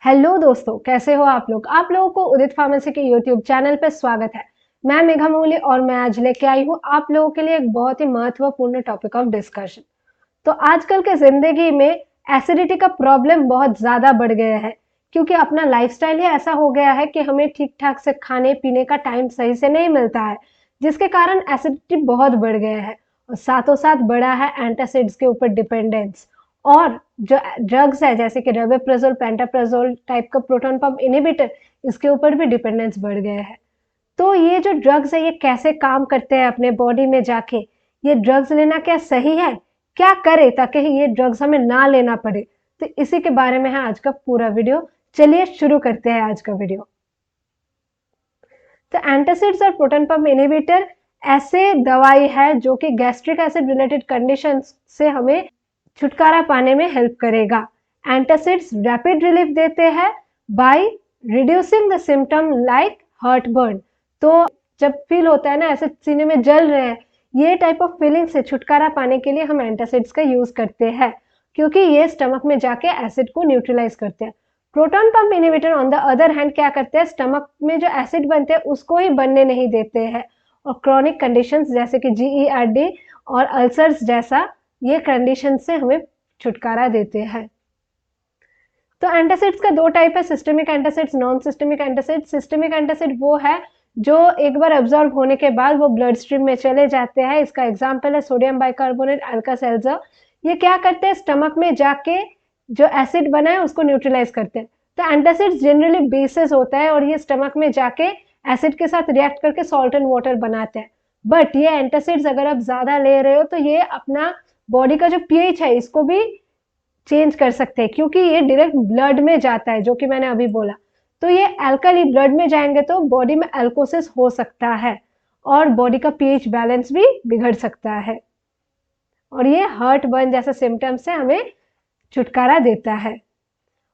Hello दोस्तों, कैसे हो आप लोग। आप लोगों को उदित फार्मेसी के यूट्यूब चैनल पर स्वागत है। मैं मेघा मौली और मैं आज लेके आई हूँ आप लोगों के लिए एक बहुत ही महत्वपूर्ण टॉपिक ऑफ डिस्कशन। तो आजकल के जिंदगी में एसिडिटी का प्रॉब्लम बहुत ज्यादा बढ़ गया है, क्योंकि अपना लाइफस्टाइल ही ऐसा हो गया है कि हमें ठीक ठाक से खाने पीने का टाइम सही से नहीं मिलता है, जिसके कारण एसिडिटी बहुत बढ़ गया है। और साथों साथ बढ़ा है एंटासिड्स के ऊपर डिपेंडेंस। और जो ड्रग्स है जैसे कि रेबेप्राजोल, पेंटाप्राजोल टाइप का प्रोटॉन पंप इनहिबिटर, इसके ऊपर भी डिपेंडेंस बढ़ गया है। तो ये जो ड्रग्स है ये कैसे काम करते हैं अपने बॉडी में जाके, ये ड्रग्स लेना क्या सही है, क्या करे ताकि ये ड्रग्स हमें ना लेना पड़े, तो इसी के बारे में है आज का पूरा वीडियो। चलिए शुरू करते हैं आज का वीडियो। तो एंटासिड्स और प्रोटॉन पंप इनहिबिटर ऐसे दवाई है जो कि गैस्ट्रिक एसिड रिलेटेड कंडीशन से हमें छुटकारा पाने में हेल्प करेगा। एंटासिड्स रैपिड रिलीफ देते हैं by reducing the symptom like heart burn. तो जब फील होता है ना ऐसे सीने में जल रहे हैं, ये टाइप ऑफ फीलिंग से छुटकारा पाने के लिए हम एंटासिड्स का यूज करते हैं, क्योंकि ये स्टमक में जाके एसिड को न्यूट्रलाइज करते हैं। Proton pump inhibitor on the other hand क्या करते हैं, स्टमक में जो एसिड बनते हैं उसको ही बनने नहीं देते हैं, और क्रॉनिक कंडीशंस जैसे कि GERD और अल्सर्स जैसा ये कंडीशन से हमें छुटकारा देते हैं। तो एंटासिड्स का दो टाइप है, systemic antacids, non systemic antacid. Systemic antacid वो है जो एक बार एब्जॉर्ब होने के बाद वो ब्लड स्ट्रीम में चले जाते हैं। इसका एग्जांपल है सोडियम बाइकार्बोनेट, अल्का-सेल्जर। ये क्या करते हैं, स्टमक में जाके जो एसिड बना है उसको न्यूट्रलाइज करते हैं। तो एंटासिड्स जनरली बेसिस होता है और ये स्टमक में जाके एसिड के साथ रिएक्ट करके सॉल्ट एंड वाटर बनाते हैं। बट ये एंटासिड्स अगर आप ज्यादा ले रहे हो तो ये अपना बॉडी का जो पीएच है इसको भी चेंज कर सकते हैं, क्योंकि ये डायरेक्ट ब्लड में जाता है, जो कि मैंने अभी बोला। तो ये अल्कली ब्लड में जाएंगे तो बॉडी में अल्कोसिस हो सकता है और बॉडी का पीएच बैलेंस भी बिगड़ सकता है, और ये हार्ट बर्न जैसे सिम्टम्स से हमें छुटकारा देता है।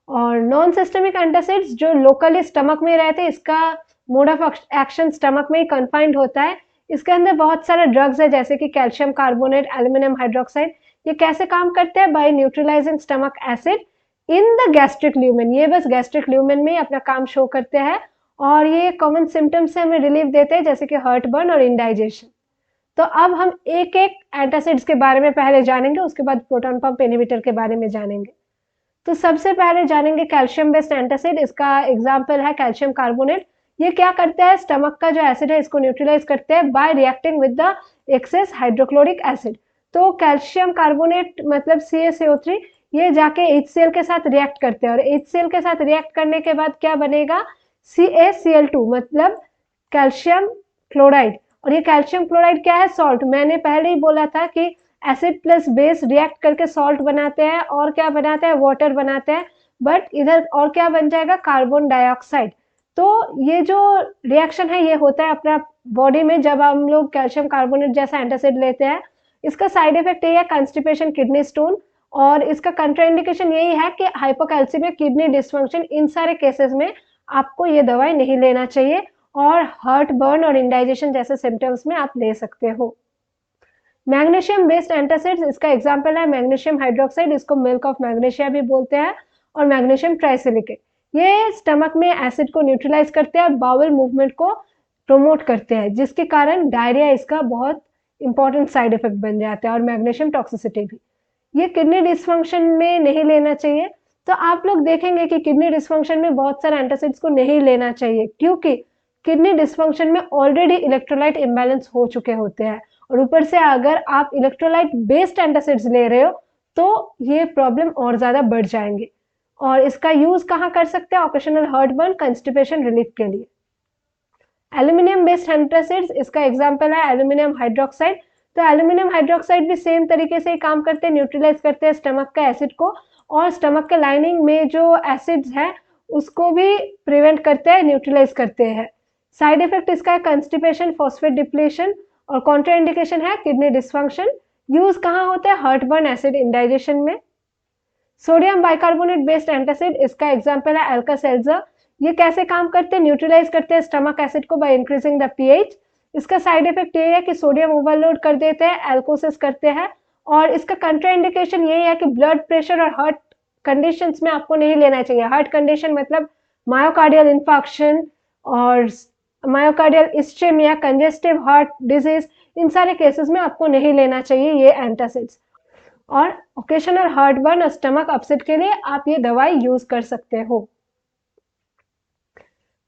और नॉन सिस्टमिक एंटासिड्स जो लोकली स्टमक में रहते हैं, इसका मोड ऑफ एक्शन स्टमक में ही कन्फाइंड होता है। इसके अंदर बहुत सारे ड्रग्स है जैसे कि कैल्शियम कार्बोनेट, एल्यूमिनियम हाइड्रोक्साइड। ये कैसे काम करते हैं, by neutralising stomach acid in the gastric lumen. ये बस गैस्ट्रिक ल्यूमेन में ही अपना काम शो करते हैं, और ये कॉमन सिम्टम्स से हमें रिलीफ देते हैं जैसे कि हार्ट बर्न और इंडाइजेशन। तो अब हम एक एक एंटासिड्स के बारे में पहले जानेंगे, उसके बाद प्रोटॉन पंप इनहिबिटर के बारे में जानेंगे। तो सबसे पहले जानेंगे कैल्शियम बेस्ड एंटासिड। इसका एग्जांपल है कैल्शियम कार्बोनेट। ये क्या करता है, स्टमक का जो एसिड है इसको न्यूट्रलाइज करते हैं by reacting with the excess hydrochloric acid. तो कैल्शियम कार्बोनेट मतलब CaCO3, ये जाके HCl के साथ रिएक्ट करते हैं, और HCl के साथ रिएक्ट करने के बाद क्या बनेगा, CaCl2 मतलब कैल्शियम क्लोराइड। और ये कैल्शियम क्लोराइड क्या है, सॉल्ट। मैंने पहले ही बोला था कि एसिड प्लस बेस रिएक्ट करके सॉल्ट बनाते हैं, और क्या बनाते हैं, वाटर बनाते हैं। बट इधर और क्या बन जाएगा, कार्बन डाइऑक्साइड। तो ये जो रिएक्शन है ये होता है अपना बॉडी में जब हम लोग कैल्शियम कार्बोनेट जैसा एंटासिड लेते हैं। इसका साइड इफेक्ट ये है कॉन्स्टिपेशन, किडनी स्टोन, और इसका कंट्राइंडिकेशन यही है कि हाइपोकैल्सीमिया, किडनी डिस्फंक्शन। इन सारे केसेस में आपको ये दवाई नहीं लेना चाहिए, और हार्ट बर्न और इंडाइजेशन जैसे सिम्टम्स में आप ले सकते हो। मैग्नीशियम बेस्ड एंटासिड्स, इसका एग्जांपल है मैग्नीशियम हाइड्रोक्साइड, इसको मिल्क ऑफ मैग्नीशिया भी बोलते हैं, और मैग्नीशियम ट्राइसिलिकेट। ये स्टमक में एसिड को न्यूट्रलाइज करते हैं और बाउल मूवमेंट को प्रमोट करते हैं, जिसके कारण डायरिया इसका बहुत इंपॉर्टेंट साइड इफेक्ट बन जाता है, और मैग्नीशियम टॉक्सिसिटी भी। ये किडनी डिस्फंक्शन में नहीं लेना चाहिए। तो आप लोग देखेंगे कि किडनी डिस्फंक्शन में बहुत सारे एंटासिड्स को नहीं लेना चाहिए, क्योंकि किडनी डिस्फंक्शन में ऑलरेडी इलेक्ट्रोलाइट इम्बैलेंस हो चुके होते हैं, और ऊपर से अगर आप इलेक्ट्रोलाइट बेस्ड एंटासिड्स ले रहे हो तो ये प्रॉब्लम और ज्यादा बढ़ जाएंगे। और इसका यूज कहाँ कर सकते हैं, occasional heart burn, constipation relief के लिए। एल्यूमिनियम बेस्ड एंटासिड्स, इसका एग्जांपल है एल्यूमिनियम हाइड्रोक्साइड। तो एल्यूमिनियम हाइड्रोक्साइड भी सेम तरीके से ही काम करते हैं, न्यूट्रलाइज करते हैं स्टमक का एसिड को, और स्टमक के लाइनिंग में जो एसिड्स है उसको भी प्रिवेंट करते हैं, न्यूट्रलाइज करते हैं। साइड इफेक्ट इसका है कंस्टिपेशन, फॉस्फेट डिप्लेशन, और कॉन्ट्राइंडिकेशन है किडनी डिस्फंक्शन। यूज कहाँ होता है, हार्ट बर्न, एसिड इंडाइजेशन में। सोडियम बाइकार्बोनेट बेस्ड एंटासिड, इसका एग्जांपल है अल्का-सेल्जर। ये कैसे काम करते हैं, न्यूट्रलाइज करते हैं स्टमक एसिड को बाय इंक्रीजिंग द पीएच। इसका साइड इफेक्ट ये है कि सोडियम ओवरलोड कर देते हैं, एल्कोसिस करते हैं, और इसका कंट्राइंडिकेशन यही है कि ब्लड प्रेशर और हार्ट कंडीशंस में आपको नहीं लेना चाहिए। हार्ट कंडीशन मतलब मायोकार्डियल इंफार्क्शन और myocardial ischemia, congestive heart disease, इन सारे केसेस में आपको नहीं लेना चाहिए ये एंटासिड्स। और ओकेशनल हार्टबर्न और स्टमक अपसेट के लिए आप ये दवाई यूज कर सकते हो।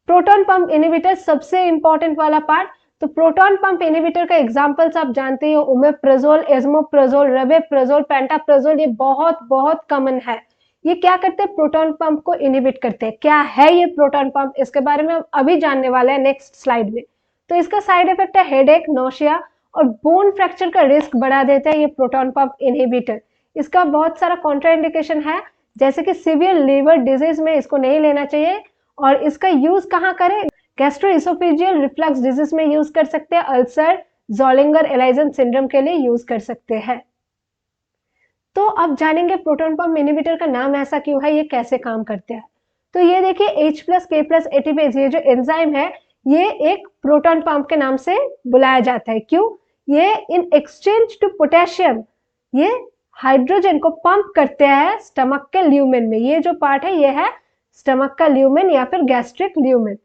प्रोटॉन पंप इनहिबिटर सबसे इंपॉर्टेंट वाला पार्ट। तो प्रोटॉन पंप इनहिबिटर का एग्जांपल्स आप जानते हो, ओमेप्राजोल, एस्मोप्राजोल, रबेप्राजोल, पेंटाप्राजोल, ये बहुत बहुत कॉमन है। ये क्या करते हैं? प्रोटॉन पंप को इनहिबिट करते हैं। क्या है ये प्रोटॉन पंप? इसके बारे में हम अभी जानने वाले हैं नेक्स्ट स्लाइड में। तो इसका साइड इफेक्ट है हेडेक, नोशिया और बोन फ्रैक्चर का रिस्क बढ़ा देता है ये प्रोटॉन पंप इनहिबिटर। इसका बहुत सारा कॉन्ट्राइंडिकेशन है, जैसे कि सीवियर लीवर डिजीज में इसको नहीं लेना चाहिए। और इसका यूज कहाँ करें? गैस्ट्रोइसोफेजियल रिफ्लक्स डिजीज में यूज कर सकते हैं, अल्सर, ज़ोलिंगर एलाइजन सिंड्रोम के लिए यूज कर सकते हैं। तो अब जानेंगे प्रोटॉन पंप इनहिबिटर का नाम ऐसा क्यों है, ये कैसे काम करते हैं। तो ये देखिए H+K+ एटीपेज, ये जो एंजाइम है ये एक प्रोटॉन पंप के नाम से बुलाया जाता है। क्यों? ये इन एक्सचेंज टू पोटेशियम ये हाइड्रोजन को पंप करते हैं स्टमक के ल्यूमेन में। ये जो पार्ट है ये है स्टमक का ल्यूमेन या फिर गैस्ट्रिक ल्यूमेन।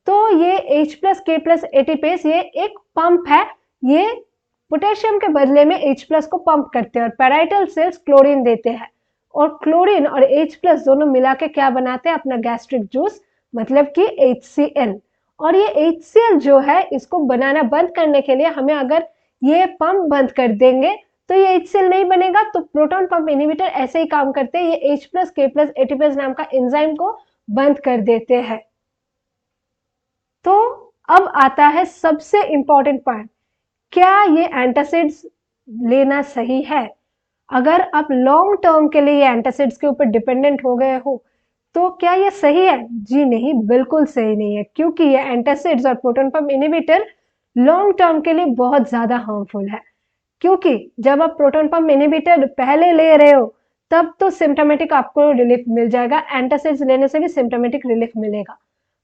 तो ये H+K+ एटीपेज ये एक पंप है, ये पोटेशियम के बदले में H+ को पंप करते हैं और पैराइटल सेल्स क्लोरीन देते हैं। और क्लोरीन और H+ दोनों मिला के क्या बनाते हैं? अपना गैस्ट्रिक जूस, मतलब कि HCl। और ये HCl जो है इसको बनाना बंद करने के लिए हमें अगर ये पंप बंद कर देंगे तो ये HCl नहीं बनेगा। तो प्रोटॉन पंप इनहिबिटर ऐसे ही काम करते हैं, ये H+K+ एटीपेज नाम का एंजाइम को बंद कर देते हैं। तो अब आता है सबसे इंपॉर्टेंट पार्ट, क्या ये एंटासिड्स लेना सही है? अगर आप लॉन्ग टर्म के लिए ये एंटासिड्स के ऊपर डिपेंडेंट हो गए हो तो क्या ये सही है? जी नहीं, बिल्कुल सही नहीं है, क्योंकि ये एंटासिड्स और proton pump inhibitor long term के लिए बहुत ज्यादा हार्मफुल है। क्योंकि जब आप प्रोटॉन पंप इनहिबिटर पहले ले रहे हो तब तो सिम्टोमेटिक आपको रिलीफ मिल जाएगा, एंटासिड्स लेने से भी सिम्टोमेटिक रिलीफ मिलेगा।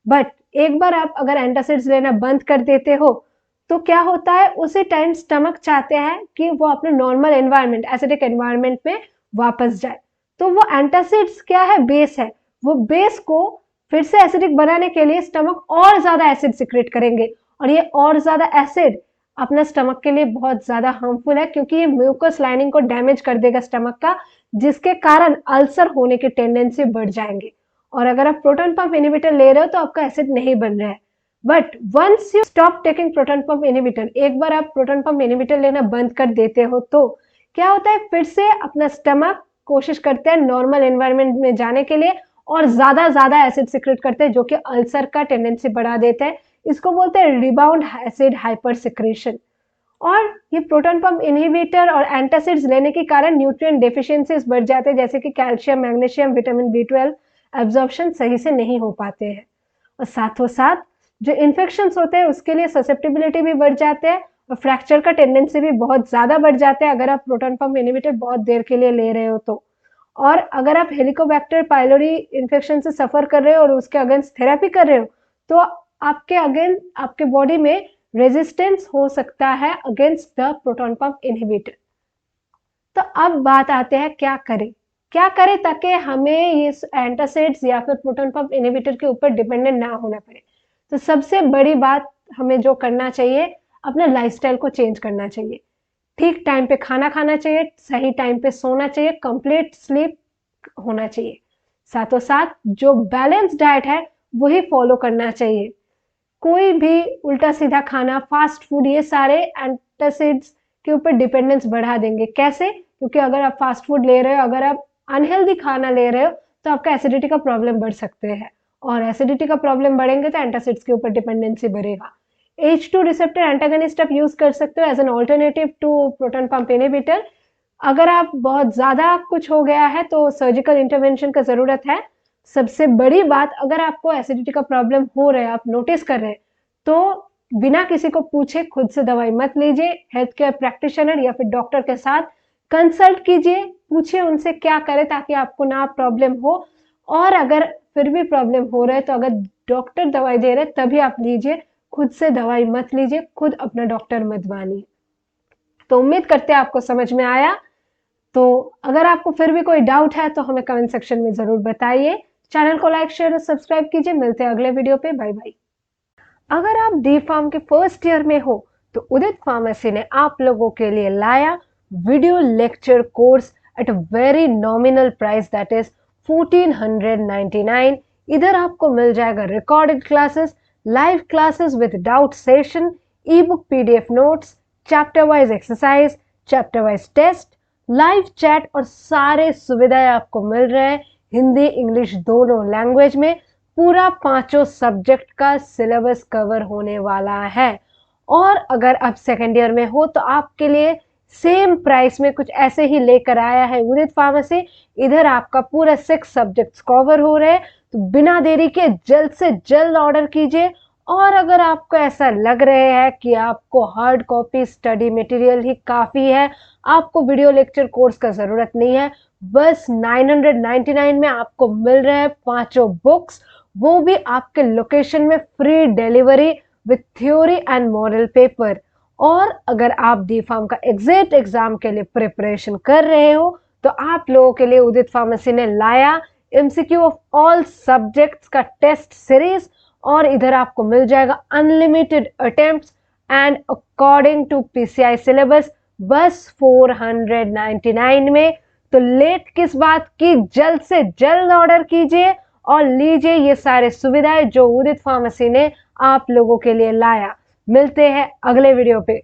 बट एक बार आप अगर एंटासिड्स लेना बंद कर देते हो तो क्या होता है? उसी टाइम स्टमक चाहते हैं कि वो अपने नॉर्मल एनवायरनमेंट, एसिडिक एनवायरनमेंट में वापस जाए। तो वो एंटासिड्स क्या है? बेस है। वो बेस को फिर से एसिडिक बनाने के लिए स्टमक और ज्यादा एसिड सिक्रेट करेंगे और ये और ज्यादा एसिड अपना स्टमक के लिए बहुत ज्यादा हार्मफुल है, क्योंकि ये म्यूकस लाइनिंग को डैमेज कर देगा स्टमक का, जिसके कारण अल्सर होने की टेंडेंसी बढ़ जाएंगे। और अगर आप प्रोटॉन पंप इनहिबिटर ले रहे हो तो आपका एसिड नहीं बन रहा है। But once you stop taking proton pump inhibitor, एक बार आप प्रोटॉन पंप इनहिबिटर लेना बंद कर देते हो तो क्या होता है? फिर से अपना स्टमक कोशिश करते हैं नॉर्मल एनवायरनमेंट में जाने के लिए और ज्यादा एसिड सिक्रेट करते हैं, जो कि अल्सर का टेंडेंसी बढ़ा देते हैं। इसको बोलते हैं रिबाउंड एसिड हाइपर सिक्रेशन। और ये प्रोटॉन पंप इनहिबिटर और एंटासिड्स लेने के कारण न्यूट्रिएंट डेफिशिएंसीज बढ़ जाते हैं, जैसे कि calcium, magnesium, vitamin B12 absorption सही से नहीं हो पाते हैं। और साथों साथ जो इन्फेक्शंस होते हैं उसके लिए ससेप्टिबिलिटी भी बढ़ जाते हैं और फ्रैक्चर का टेंडेंसी भी बहुत ज्यादा बढ़ जाता है अगर आप प्रोटॉन पंप इनहिबिटर बहुत देर के लिए ले रहे हो तो। और अगर आप हेलिकोबैक्टर पाइलोरी इन्फेक्शन से सफर कर रहे हो और उसके अगेंस्ट थेरेपी कर रहे हो तो आपके बॉडी में रेजिस्टेंस हो सकता है against the proton pump inhibitor. तो अब बात आते हैं क्या करें ताकि हमें ये एंटासिड्स या फिर प्रोटॉन पंप इनहिबिटर के ऊपर डिपेंडेंट ना होना पड़े। तो सबसे बड़ी बात हमें जो करना चाहिए, अपना लाइफस्टाइल को चेंज करना चाहिए। ठीक टाइम पे खाना खाना चाहिए, सही टाइम पे सोना चाहिए, कंप्लीट स्लीप होना चाहिए। साथों साथ जो बैलेंस डाइट है वही फॉलो करना चाहिए। कोई भी उल्टा सीधा खाना, फास्ट फूड, ये सारे एंटासिड्स के ऊपर डिपेंडेंस बढ़ा देंगे। कैसे? क्योंकि अगर आप फास्ट फूड ले रहे हो, अगर आप अनहेल्दी खाना ले रहे हो तो आपका एसिडिटी का प्रॉब्लम बढ़ सकते हैं और एसिडिटी का प्रॉब्लम बढ़ेंगे तो एंटासिड्स के ऊपर डिपेंडेंसी बढ़ेगा। H2 रिसेप्टर एंटागनिस्ट आप यूज कर सकते हो as an alternative to proton pump inhibitor. अगर आप बहुत ज्यादा कुछ हो गया है तो सर्जिकल इंटरवेंशन का जरूरत है। सबसे बड़ी बात, अगर आपको एसिडिटी का प्रॉब्लम हो रहा है, आप नोटिस कर रहे हैं, तो बिना किसी को पूछे खुद से दवाई मत लीजिए। हेल्थ केयर प्रैक्टिशनर या फिर डॉक्टर के साथ कंसल्ट कीजिए, पूछिए उनसे क्या करें ताकि आपको ना प्रॉब्लम हो। और अगर फिर भी प्रॉब्लम हो रहा है तो अगर डॉक्टर दवाई दे रहे हैं तभी आप लीजिए, खुद से दवाई मत लीजिए, खुद अपना डॉक्टर मत बनिए। तो उम्मीद करते हैं आपको समझ में आया। तो अगर आपको फिर भी कोई डाउट है तो हमें कमेंट सेक्शन में जरूर बताइए। चैनल को लाइक शेयर और सब्सक्राइब कीजिए। मिलते हैं अगले वीडियो पे। Bye bye. अगर आप डी फार्म के फर्स्ट ईयर में हो तो उदित फार्मेसी ने आप लोगों के लिए लाया video lecture course at a very nominal price, that is 1499। इधर आपको मिल जाएगा recorded classes, live classes with doubt session, e book PDF notes, chapter wise exercise, chapter wise test, live chat और सारे सुविधाएं आपको मिल रहे हैं हिंदी इंग्लिश दोनों लैंग्वेज में। पूरा 5 सब्जेक्ट का सिलेबस कवर होने वाला है। और अगर आप सेकेंड ईयर में हो तो आपके लिए सेम प्राइस में कुछ ऐसे ही लेकर आया है उदित फार्मेसी। इधर आपका पूरा 6 सब्जेक्ट्स कवर हो रहे हैं। तो बिना देरी के जल्द से जल्द ऑर्डर कीजिए। और अगर आपको ऐसा लग रहे हैं कि आपको हार्ड कॉपी स्टडी मटेरियल ही काफ़ी है, आपको वीडियो लेक्चर कोर्स का ज़रूरत नहीं है, बस 999 में आपको मिल रहे हैं 5 बुक्स, वो भी आपके लोकेशन में free delivery with theory and model paper. और अगर आप डी फार्म का एग्जैक्ट एग्जाम के लिए प्रिपरेशन कर रहे हो तो आप लोगों के लिए उदित फार्मेसी ने लाया एमसीक्यू ऑफ ऑल सब्जेक्ट्स का टेस्ट सीरीज। और इधर आपको मिल जाएगा unlimited attempts and according to PCI syllabus, बस 499 में। तो लेट किस बात की, जल्द से जल्द ऑर्डर कीजिए और लीजिए ये सारे सुविधाएं जो उदित फार्मेसी ने आप लोगों के लिए लाया। मिलते हैं अगले वीडियो पे।